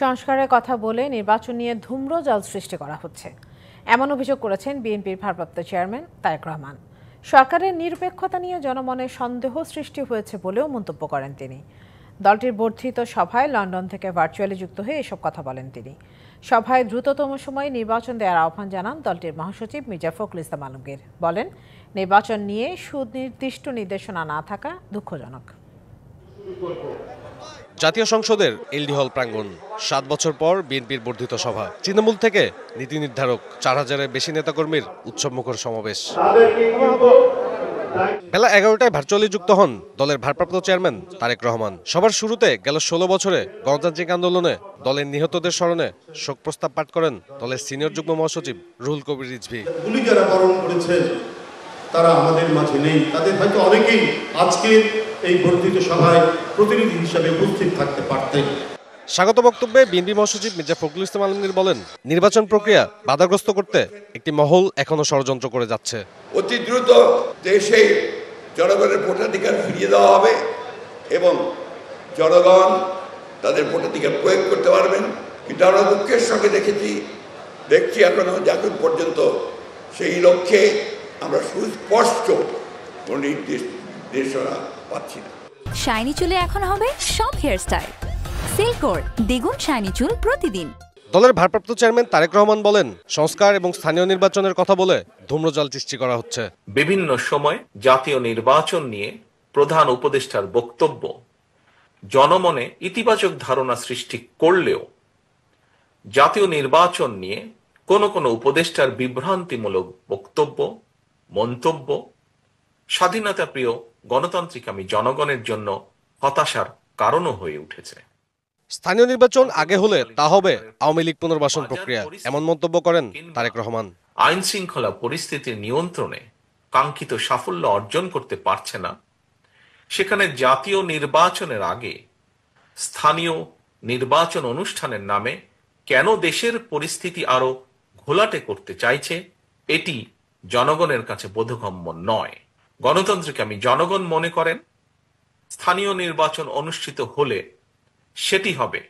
সংস্কারের কথা বলে নির্বাচন নিয়ে ধূম্রজাল সৃষ্টি করা হচ্ছে, এমন অভিযোগ করেছেন বিএনপির ভারপ্রাপ্ত চেয়ারম্যান তারেক রহমান। সরকারের নিরপেক্ষতা নিয়ে জনমনে সন্দেহ সৃষ্টি হয়েছে বলেও মন্তব্য করেন তিনি। দলটির বর্ধিত সভায় লন্ডন থেকে ভার্চুয়ালি যুক্ত হয়ে এসব কথা বলেন তিনি। সভায় দ্রুততম সময়ে নির্বাচন দেওয়ার আহ্বান জানান দলটির মহাসচিব মির্জা ফখরুল ইসলাম আলমগীর। বলেন, নির্বাচন নিয়ে সুনির্দিষ্ট নির্দেশনা না থাকা দুঃখজনক। জাতীয় সংসদের এলডি হল প্রাঙ্গণ, ৭ বছর পর বিএনপির বর্ধিত সভা, তৃণমূল থেকে নীতি নির্ধারক, ৪,০০০-এর বেশি নেতাকর্মীর উৎসবমুখর সমাবেশ। বেলা ১১টায় ভার্চুয়ালি যুক্ত হন দলের ভারপ্রাপ্ত চেয়ারম্যান তারেক রহমান। সবার শুরুতে গেল ১৬ বছরে গণতান্ত্রিক আন্দোলনে দলের নিহতদের স্মরণে শোক প্রস্তাব পাঠ করেন দলের সিনিয়র যুগ্ম মহাসচিব রুহুল কবির রিজভী। গুলি যারা বরণ করেছেন তারা আমাদের মাঝে নেই, তাদের হয়তো অনেকেই আজকে এই বর্ধিত সভায় প্রতিনিধি হিসেবে উপস্থিত থাকতে পারতেন। স্বাগত বক্তব্যে বিএনপি মহাসচিব মির্জা ফখরুল ইসলাম আলমগীর বলেন, নির্বাচন প্রক্রিয়া বাধাগ্রস্ত করতে একটি মহল এখনো ষড়যন্ত্র করে যাচ্ছে। অতি দ্রুত দেশে জনগণের ভোটাধিকার ফিরিয়ে দেওয়া হবে এবং জনগণ তাদের ভোটাধিকার প্রয়োগ করতে পারবেন। কিন্তু আমরা দুঃখের সঙ্গে দেখছি এখন পর্যন্ত সেই লক্ষ্যে আমরা সুস্পষ্ট কোনো নির্দেশনা পাচ্ছি না। শাইনি চুলে এখন হবে সব হেয়ার স্টাইল। সিল্কোর দ্বিগুণ শাইনি চুল প্রতিদিন। দলের ভারপ্রাপ্ত চেয়ারম্যান তারেক রহমান বলেন, সংস্কার এবং স্থানীয় নির্বাচনের কথা বলে ধূম্রজাল সৃষ্টি করা হচ্ছে। বিভিন্ন সময় জাতীয় নির্বাচন নিয়ে প্রধান উপদেষ্টার বক্তব্য জনমনে ইতিবাচক ধারণা সৃষ্টি করলেও জাতীয় নির্বাচন নিয়ে কোনো উপদেষ্টার বিভ্রান্তিমূলক বক্তব্য, মন্তব্য স্বাধীনতা প্রিয় গণতান্ত্রিকামী জনগণের জন্য হতাশার কারণও হয়ে উঠেছে। স্থানীয় নির্বাচন আগে হলে তা হবে আওয়ামী লীগ পুনর্বাসন প্রক্রিয়া, এমন মন্তব্য করেন তারেক রহমান। আইন শৃঙ্খলা পরিস্থিতির নিয়ন্ত্রণে কাঙ্ক্ষিত সাফল্য অর্জন করতে পারছে না, সেখানে জাতীয় নির্বাচনের আগে স্থানীয় নির্বাচন অনুষ্ঠানের নামে কেন দেশের পরিস্থিতি আরো ঘোলাটে করতে চাইছে, এটি জনগণের কাছে বোধগম্য নয়। গণতন্ত্রকামী জনগণ মনে করেন স্থানীয় নির্বাচন অনুষ্ঠিত হলে সেটি হবে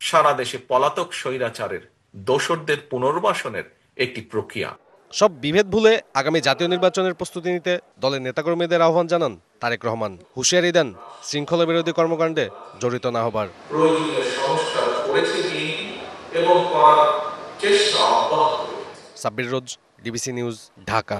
সারা দেশে পলাতক স্বৈরাচারের দোসরদের পুনর্বাসনের একটি প্রক্রিয়া। সব বিভেদ ভুলে আগামী জাতীয় নির্বাচনের প্রস্তুতি নিতে দলের নেতাকর্মীদের আহ্বান জানান তারেক রহমান। হুঁশিয়ারি দেন শৃঙ্খলা বিরোধী কর্মকাণ্ডে জড়িত না হবার। সাব্বির রোজ, ডিবিসি নিউজ, ঢাকা।